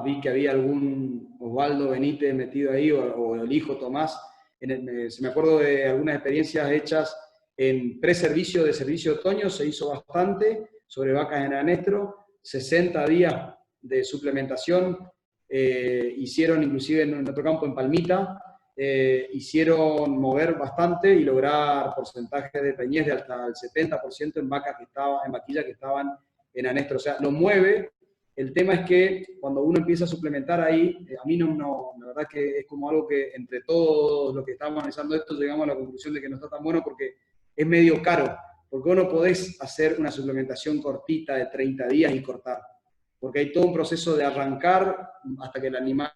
vi que había algún Osvaldo Benítez metido ahí, o el hijo Tomás. Se me acuerdo de algunas experiencias hechas en pre-servicio de servicio de otoño, se hizo bastante sobre vacas en anestro, 60 días de suplementación, hicieron inclusive en nuestro campo en Palmita, hicieron mover bastante y lograr porcentaje de preñez de hasta el 70% en vaquillas que estaban en anestro. O sea, lo mueve. El tema es que cuando uno empieza a suplementar ahí, a mí la verdad que es como algo que entre todos los que estamos analizando esto llegamos a la conclusión de que no está tan bueno porque es medio caro, porque vos no podés hacer una suplementación cortita de 30 días y cortar, porque hay todo un proceso de arrancar hasta que el animal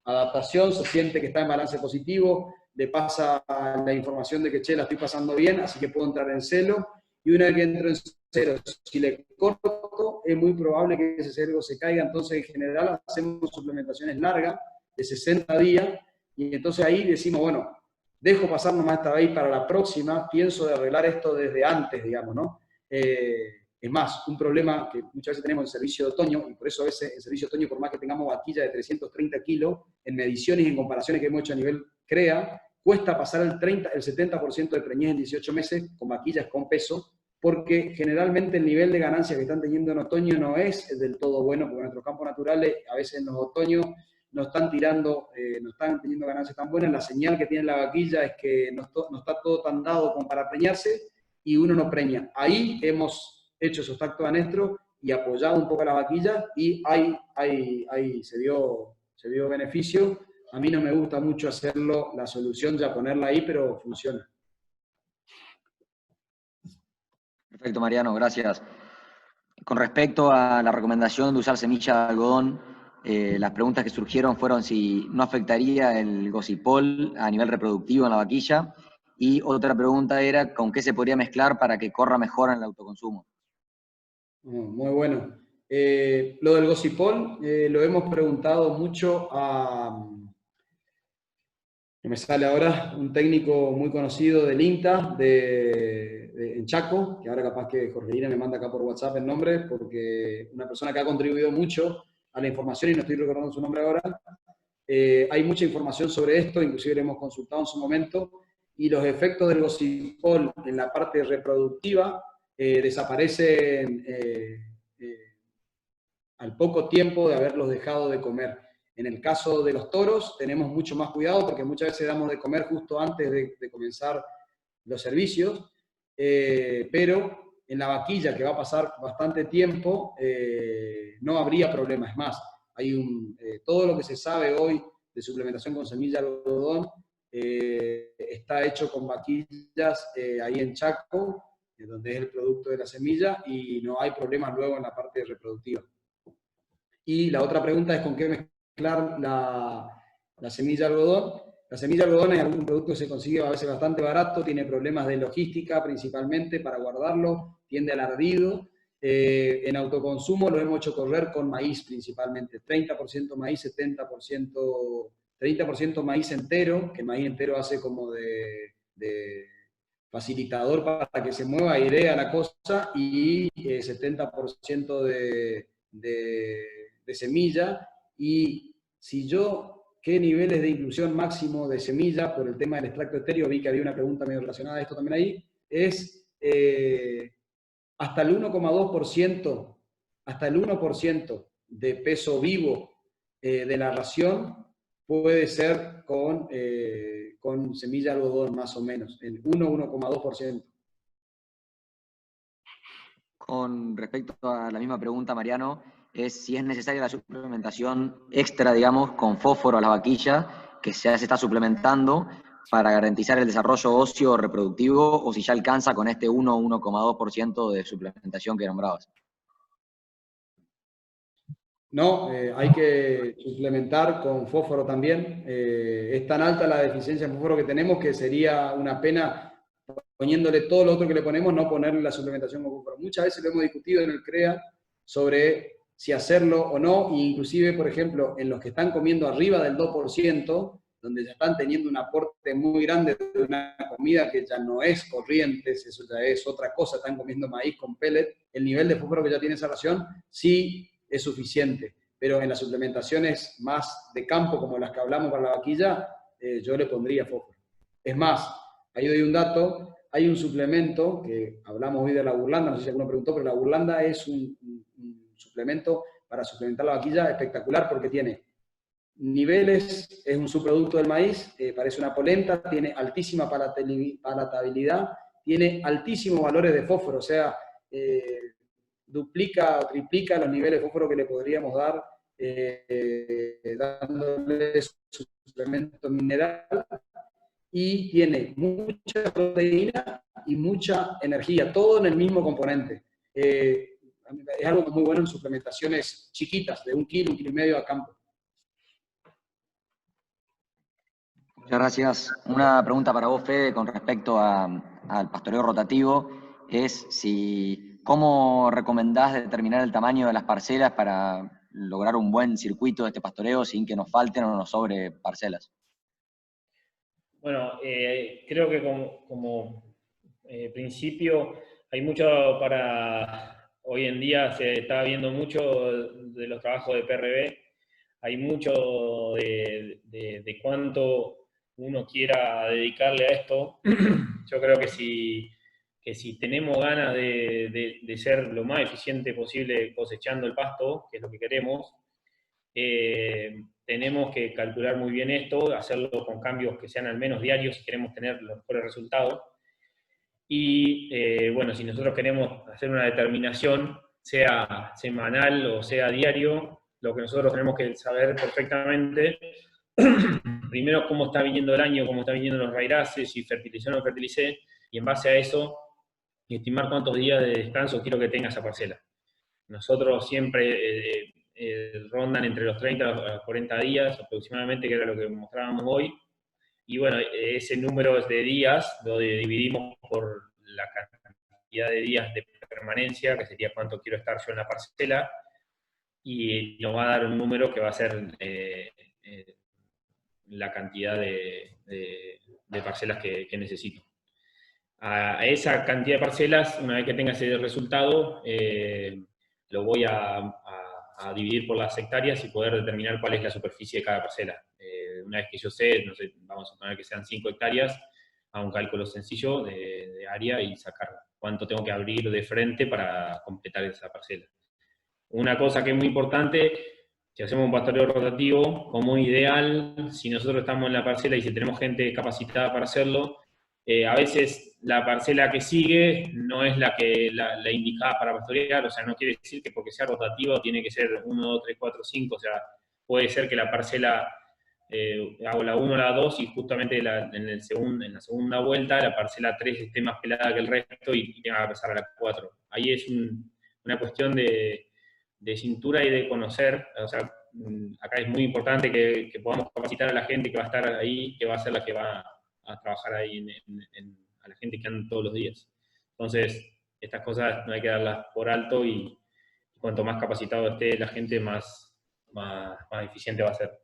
adaptación, se siente que está en balance positivo, le pasa la información de que, che, la estoy pasando bien, así que puedo entrar en celo, y una vez que entro en celo, si le corto, es muy probable que ese celo se caiga. Entonces en general hacemos suplementaciones largas, de 60 días, y entonces ahí decimos, bueno, dejo pasar nomás esta vez para la próxima, pienso de arreglar esto desde antes, digamos, ¿no? Es más, un problema que muchas veces tenemos en servicio de otoño, y por eso a veces en servicio de otoño, por más que tengamos vaquilla de 330 kilos, en mediciones y en comparaciones que hemos hecho a nivel CREA, cuesta pasar el 70% de preñez en 18 meses con vaquillas con peso, porque generalmente el nivel de ganancia que están teniendo en otoño no es del todo bueno, porque nuestros campos naturales a veces en los otoños no están teniendo ganancias tan buenas. La señal que tiene la vaquilla es que no está todo tan dado como para preñarse y uno no preña. Ahí hemos hecho esos tactos de anestro y apoyado un poco a la vaquilla y ahí se vio beneficio. A mí no me gusta mucho hacerlo, la solución ya ponerla ahí, pero funciona. Perfecto, Mariano, gracias. Con respecto a la recomendación de usar semilla de algodón, las preguntas que surgieron fueron si no afectaría el gocipol a nivel reproductivo en la vaquilla, y otra pregunta era con qué se podría mezclar para que corra mejor en el autoconsumo. Muy bueno. Lo del gocipol lo hemos preguntado mucho me sale ahora un técnico muy conocido del INTA en Chaco, que ahora capaz que Jorgelina me manda acá por WhatsApp el nombre, porque una persona que ha contribuido mucho a la información y no estoy recordando su nombre ahora. Hay mucha información sobre esto, inclusive lo hemos consultado en su momento, y los efectos del gocipol en la parte reproductiva desaparecen al poco tiempo de haberlos dejado de comer. En el caso de los toros tenemos mucho más cuidado porque muchas veces damos de comer justo antes de comenzar los servicios, pero en la vaquilla, que va a pasar bastante tiempo, no habría problema. Es más, todo lo que se sabe hoy de suplementación con semilla de algodón está hecho con vaquillas ahí en Chaco, donde es el producto de la semilla, y no hay problemas luego en la parte reproductiva. Y la otra pregunta es con qué mezclar la semilla de algodón. La semilla de algodón es algún producto que se consigue a veces bastante barato, tiene problemas de logística principalmente para guardarlo, tiende al ardido. En autoconsumo lo hemos hecho correr con maíz principalmente, 30% maíz, 30% maíz entero, que el maíz entero hace como de facilitador para que se mueva, airea la cosa, y 70% de semilla. Y ¿qué niveles de inclusión máximo de semilla por el tema del extracto estéreo? Vi que había una pregunta medio relacionada a esto también ahí. Es hasta el 1% de peso vivo de la ración puede ser con semilla de algodón, más o menos, el 1,2%. Con respecto a la misma pregunta, Mariano, es si es necesaria la suplementación extra, digamos, con fósforo a la vaquilla, que ya se está suplementando, para garantizar el desarrollo óseo reproductivo, o si ya alcanza con este 1,2% de suplementación que nombrabas. No, hay que suplementar con fósforo también. Es tan alta la deficiencia en fósforo que tenemos que sería una pena, poniéndole todo lo otro que le ponemos, no ponerle la suplementación con fósforo. Muchas veces lo hemos discutido en el CREA sobre si hacerlo o no, e inclusive, por ejemplo, en los que están comiendo arriba del 2%, donde ya están teniendo un aporte muy grande de una comida que ya no es corrientes, eso ya es otra cosa, están comiendo maíz con pellet, el nivel de fósforo que ya tiene esa ración sí es suficiente, pero en las suplementaciones más de campo, como las que hablamos para la vaquilla, yo le pondría fósforo. Es más, ahí doy un dato, hay un suplemento, que hablamos hoy de la burlanda, no sé si alguno preguntó, pero la burlanda es un suplemento para suplementar la vaquilla espectacular porque tiene niveles, es un subproducto del maíz, parece una polenta, tiene altísima palatabilidad, tiene altísimos valores de fósforo, o sea, duplica o triplica los niveles de fósforo que le podríamos dar dándole suplemento mineral, y tiene mucha proteína y mucha energía, todo en el mismo componente. Es algo muy bueno en suplementaciones chiquitas, de 1 kilo, 1,5 kilos a campo. Muchas gracias. Una pregunta para vos, Fede, con respecto al pastoreo rotativo, es ¿cómo recomendás determinar el tamaño de las parcelas para lograr un buen circuito de este pastoreo sin que nos falten o nos sobre parcelas? Bueno, creo que como principio hay mucho para... Hoy en día se está viendo mucho de los trabajos de PRB, hay mucho de cuánto uno quiera dedicarle a esto. Yo creo que si tenemos ganas de ser lo más eficiente posible cosechando el pasto, que es lo que queremos, tenemos que calcular muy bien esto, hacerlo con cambios que sean al menos diarios si queremos tener los mejores resultados. Y bueno, si nosotros queremos hacer una determinación, sea semanal o sea diario, lo que nosotros tenemos que saber perfectamente, primero cómo está viniendo el año, cómo está viniendo los raíces, si fertilicé o no fertilicé, y en base a eso, estimar cuántos días de descanso quiero que tenga esa parcela. Nosotros siempre rondan entre los 30 a los 40 días aproximadamente, que era lo que mostrábamos hoy. Y bueno, ese número de días lo dividimos por la cantidad de días de permanencia, que sería cuánto quiero estar yo en la parcela, y nos va a dar un número que va a ser la cantidad de parcelas que necesito. A esa cantidad de parcelas, una vez que tenga ese resultado, lo voy a dividir por las hectáreas y poder determinar cuál es la superficie de cada parcela. Una vez que yo sé, no sé, vamos a poner que sean 5 hectáreas, a un cálculo sencillo de área y sacar cuánto tengo que abrir de frente para completar esa parcela. Una cosa que es muy importante, si hacemos un pastoreo rotativo, como ideal, si nosotros estamos en la parcela y si tenemos gente capacitada para hacerlo, a veces la parcela que sigue no es la indicada para pastorear, o sea, no quiere decir que porque sea rotativo tiene que ser 1, 2, 3, 4, 5, o sea, puede ser que la parcela, hago la 1, la 2 y justamente en la segunda vuelta la parcela 3 esté más pelada que el resto y tenga que pasar a la 4. Ahí es una cuestión de cintura y de conocer, o sea, acá es muy importante que podamos capacitar a la gente que va a estar ahí, que va a ser la que va a trabajar ahí a la gente que anda todos los días. Entonces, estas cosas no hay que darlas por alto y cuanto más capacitado esté la gente, más eficiente va a ser.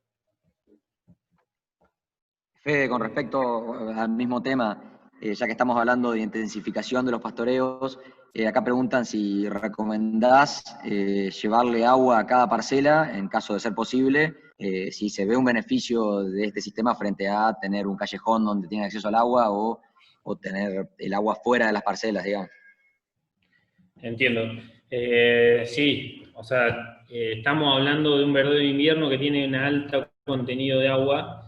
Fede, con respecto al mismo tema, ya que estamos hablando de intensificación de los pastoreos, acá preguntan si recomendás llevarle agua a cada parcela, en caso de ser posible, si se ve un beneficio de este sistema frente a tener un callejón donde tiene acceso al agua o tener el agua fuera de las parcelas, digamos. Entiendo. Sí, o sea, estamos hablando de un verdadero invierno que tiene un alto contenido de agua.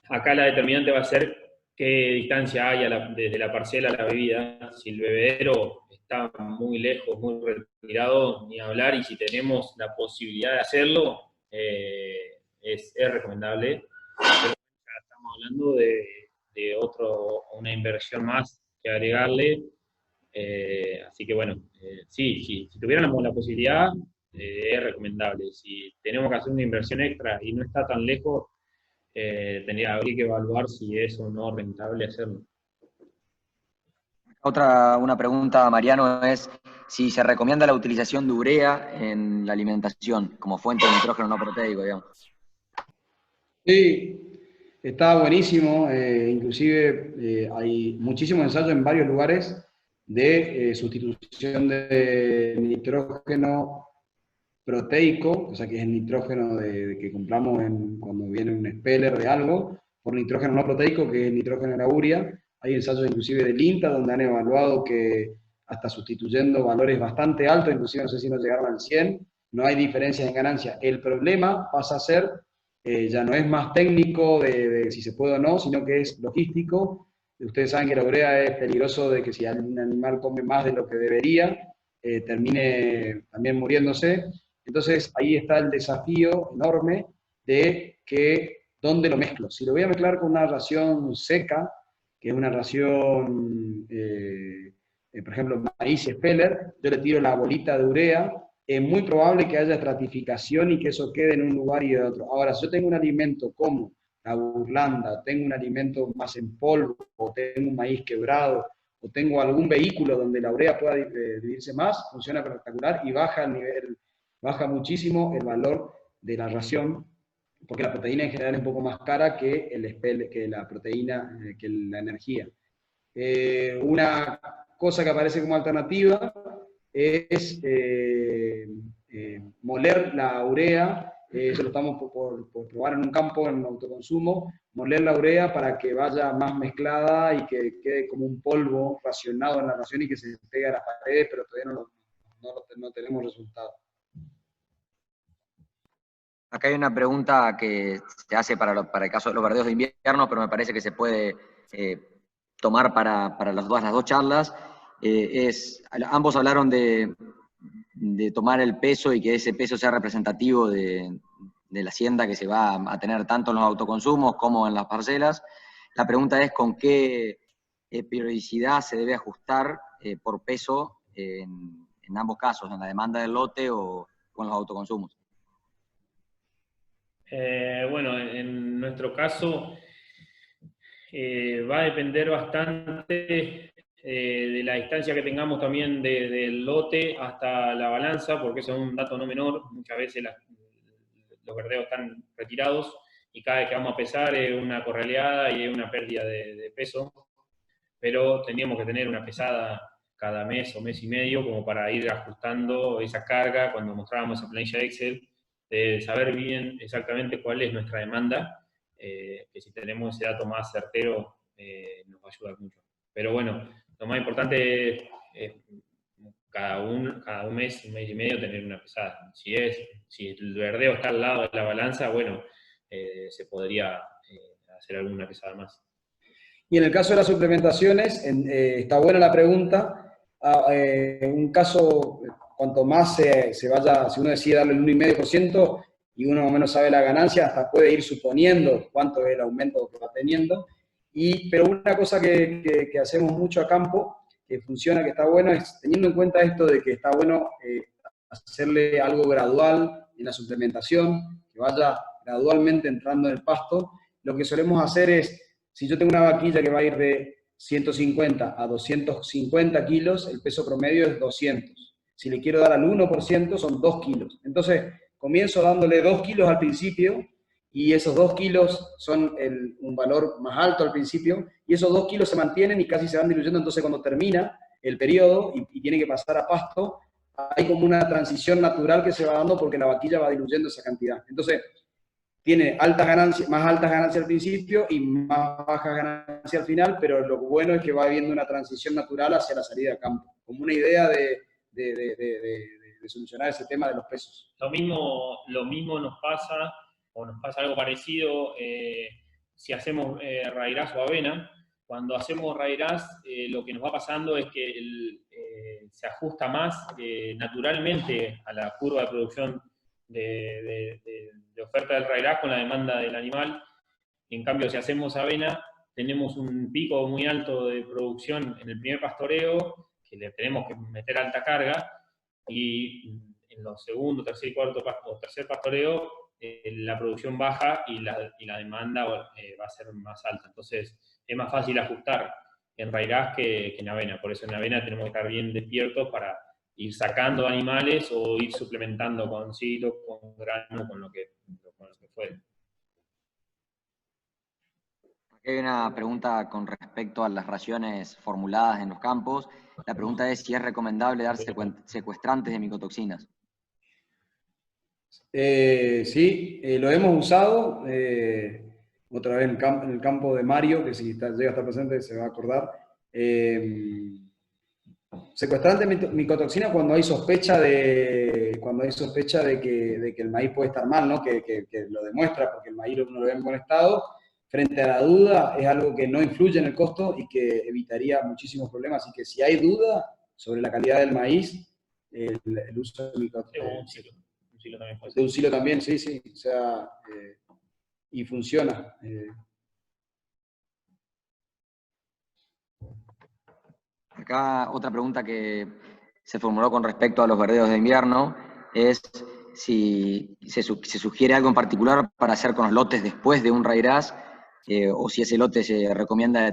Acá la determinante va a ser qué distancia hay desde la parcela a la bebida. Si el bebedero está muy lejos, muy retirado, ni hablar, y si tenemos la posibilidad de hacerlo, es recomendable. Pero estamos hablando de una inversión más que agregarle. Así que bueno, sí, si tuviéramos la posibilidad, es recomendable. Si tenemos que hacer una inversión extra y no está tan lejos, habría que evaluar si es o no rentable hacerlo. Una pregunta, Mariano, es si se recomienda la utilización de urea en la alimentación como fuente de nitrógeno no proteico, digamos. Sí, está buenísimo. Inclusive hay muchísimos ensayos en varios lugares de sustitución de nitrógeno proteico, o sea que es el nitrógeno que compramos cuando viene un expeller de algo, por nitrógeno no proteico, que es el nitrógeno de la urea. Hay ensayos inclusive del INTA donde han evaluado que hasta sustituyendo valores bastante altos, inclusive no sé si no llegaron al 100, no hay diferencias en ganancia. El problema pasa a ser, ya no es más técnico de si se puede o no, sino que es logístico. Ustedes saben que la urea es peligroso de que si un animal come más de lo que debería, termine también muriéndose. Entonces ahí está el desafío enorme de que dónde lo mezclo. Si lo voy a mezclar con una ración seca, que es una ración, por ejemplo, maíz speller, yo le tiro la bolita de urea, es muy probable que haya estratificación y que eso quede en un lugar y de otro. Ahora, si yo tengo un alimento como la burlanda, tengo un alimento más en polvo, o tengo un maíz quebrado, o tengo algún vehículo donde la urea pueda dividirse más, funciona espectacular y baja muchísimo el valor de la ración, porque la proteína en general es un poco más cara que la proteína, que la energía. Una cosa que aparece como alternativa es moler la urea. Eso lo estamos por probar en un campo, en autoconsumo, moler la urea para que vaya más mezclada y que quede como un polvo racionado en la ración y que se pegue a las paredes, pero todavía no tenemos resultados. Acá hay una pregunta que se hace para el caso de los verdeos de invierno, pero me parece que se puede tomar para las dos charlas. Ambos hablaron de tomar el peso y que ese peso sea representativo de la hacienda que se va a tener tanto en los autoconsumos como en las parcelas. La pregunta es con qué periodicidad se debe ajustar por peso en ambos casos, en la demanda del lote o con los autoconsumos. Bueno, en nuestro caso va a depender bastante de la distancia que tengamos también del lote hasta la balanza, porque eso es un dato no menor. Muchas veces los verdeos están retirados y cada vez que vamos a pesar es una corraleada y es una pérdida de peso, pero tendríamos que tener una pesada cada mes o mes y medio como para ir ajustando esa carga cuando mostrábamos esa planilla de Excel, de saber bien exactamente cuál es nuestra demanda, que si tenemos ese dato más certero nos va a ayudar mucho. Pero bueno, lo más importante es cada un mes y medio tener una pesada. Si el verdeo está al lado de la balanza, bueno, se podría hacer alguna pesada más. Y en el caso de las suplementaciones, está buena la pregunta. Un caso, cuanto más se vaya, si uno decide darle el 1,5% y uno más o menos sabe la ganancia, hasta puede ir suponiendo cuánto es el aumento que va teniendo. Pero una cosa que hacemos mucho a campo, que funciona, que está bueno, es teniendo en cuenta esto de que está bueno hacerle algo gradual en la suplementación, que vaya gradualmente entrando en el pasto. Lo que solemos hacer es, si yo tengo una vaquilla que va a ir de 150 a 250 kilos, el peso promedio es 200. Si le quiero dar al 1%, son 2 kilos. Entonces, comienzo dándole 2 kilos al principio, y esos 2 kilos son un valor más alto al principio, y esos 2 kilos se mantienen y casi se van diluyendo. Entonces, cuando termina el periodo y tiene que pasar a pasto, hay como una transición natural que se va dando porque la vaquilla va diluyendo esa cantidad. Entonces, tiene más altas ganancias al principio y más bajas ganancias al final, pero lo bueno es que va habiendo una transición natural hacia la salida a campo, como una idea de solucionar ese tema de los pesos. Lo mismo nos pasa, o nos pasa algo parecido, si hacemos rairás o avena. Cuando hacemos rairás, lo que nos va pasando es que se ajusta más naturalmente a la curva de producción de oferta del rairás con la demanda del animal. En cambio, si hacemos avena, tenemos un pico muy alto de producción en el primer pastoreo, que le tenemos que meter alta carga, y en los segundo, tercer y cuarto o tercer pastoreo la producción baja y la demanda va a ser más alta. Entonces es más fácil ajustar en rairás que en avena. Por eso en avena tenemos que estar bien despiertos para ir sacando animales o ir suplementando con silo, con grano, con lo que fuere. Aquí hay una pregunta con respecto a las raciones formuladas en los campos. La pregunta es si es recomendable dar secuestrantes de micotoxinas. Sí, lo hemos usado. Otra vez en el campo de Mario, que si llega a estar presente se va a acordar. Secuestrante micotoxina cuando hay sospecha de que el maíz puede estar mal, ¿no? Que lo demuestra porque el maíz uno lo ve en buen estado. Frente a la duda, es algo que no influye en el costo y que evitaría muchísimos problemas. Así que si hay duda sobre la calidad del maíz, el uso de micotoxina. Un silo también puede De ser. un silo también, sí, sí. O sea, y funciona. Acá otra pregunta que se formuló con respecto a los verdeos de invierno es si se sugiere algo en particular para hacer con los lotes después de un rairás, o si ese lote se recomienda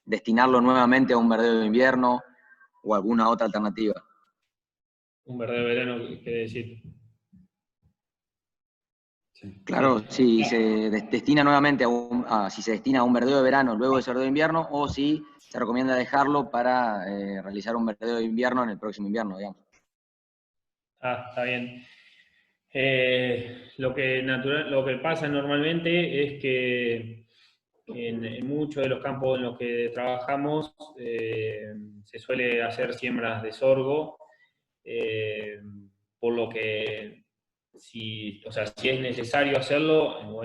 destinarlo nuevamente a un verdeo de invierno o alguna otra alternativa. Un verdeo de verano, quiere decir. Claro, si se destina nuevamente si se destina a un verdeo de verano luego de ese verdeo de invierno, o si se recomienda dejarlo para realizar un verdeo de invierno en el próximo invierno, digamos. Está bien. Lo que pasa normalmente es que en muchos de los campos en los que trabajamos se suele hacer siembras de sorgo, por lo que si es necesario hacerlo,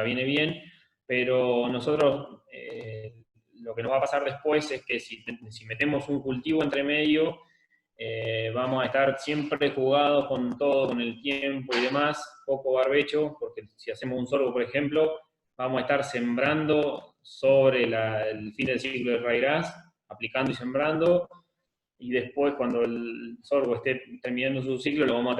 viene bien, pero nosotros lo que nos va a pasar después es que si metemos un cultivo entre medio, vamos a estar siempre jugados con todo, con el tiempo y demás, poco barbecho, porque si hacemos un sorgo, por ejemplo, vamos a estar sembrando sobre el fin del ciclo del raigras, aplicando y sembrando, y después cuando el sorgo esté terminando su ciclo, lo vamos a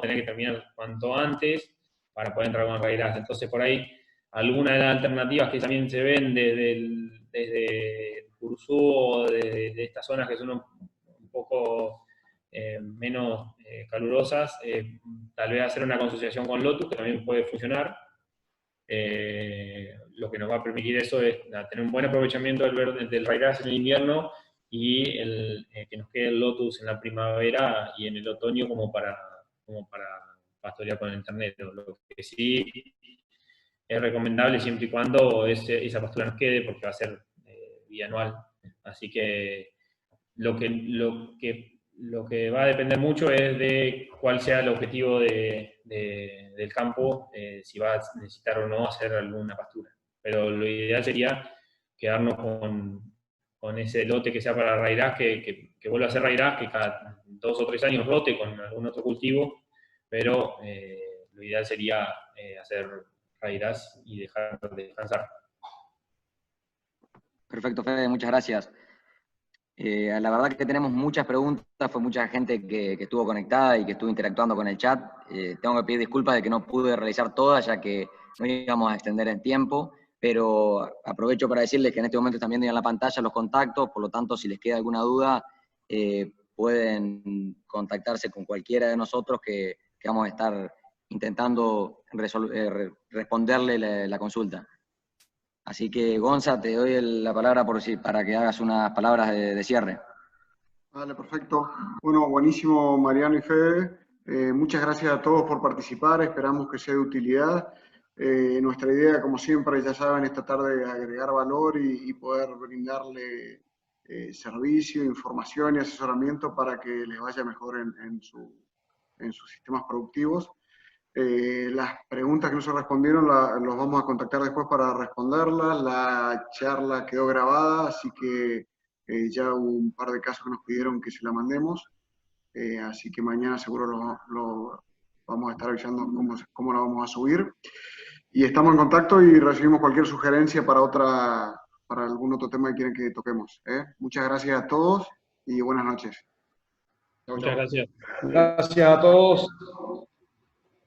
tener que terminar cuanto antes para poder entrar con raigras. Entonces por ahí, algunas de las alternativas que también se ven desde Curzú o de estas zonas que son un poco menos calurosas, tal vez hacer una consociación con Lotus, que también puede funcionar. Lo que nos va a permitir eso es tener un buen aprovechamiento del raigras en el invierno y que nos quede el Lotus en la primavera y en el otoño como para pastorear con el ternero. Lo que sí es recomendable siempre y cuando esa pastura nos quede, porque va a ser bianual. Así que lo que va a depender mucho es de cuál sea el objetivo del campo, si va a necesitar o no hacer alguna pastura. Pero lo ideal sería quedarnos con ese lote que sea para rairás, que vuelva a ser rairás, que cada 2 o 3 años rote con algún otro cultivo, pero lo ideal sería hacer rairás y dejar de descansar. Perfecto, Fede, muchas gracias. La verdad que tenemos muchas preguntas, fue mucha gente que estuvo conectada y que estuvo interactuando con el chat. Tengo que pedir disculpas de que no pude realizar todas, ya que no íbamos a extender en tiempo, pero aprovecho para decirles que en este momento están viendo en la pantalla los contactos, por lo tanto, si les queda alguna duda, pueden contactarse con cualquiera de nosotros que vamos a estar intentando responderle la consulta. Así que, Gonza, te doy la palabra para que hagas unas palabras de cierre. Vale, perfecto. Bueno, buenísimo, Mariano y Fede. Muchas gracias a todos por participar, esperamos que sea de utilidad. Nuestra idea, como siempre, ya saben, es tratar de agregar valor y poder brindarle servicio, información y asesoramiento para que les vaya mejor en sus sistemas productivos. Las preguntas que no se respondieron los vamos a contactar después para responderlas. La charla quedó grabada, así que ya hubo un par de casos que nos pidieron que se la mandemos. Así que mañana seguro lo vamos a estar avisando cómo la vamos a subir. Y estamos en contacto y recibimos cualquier sugerencia para algún otro tema que quieren que toquemos. Muchas gracias a todos y buenas noches. Muchas gracias. Gracias a todos.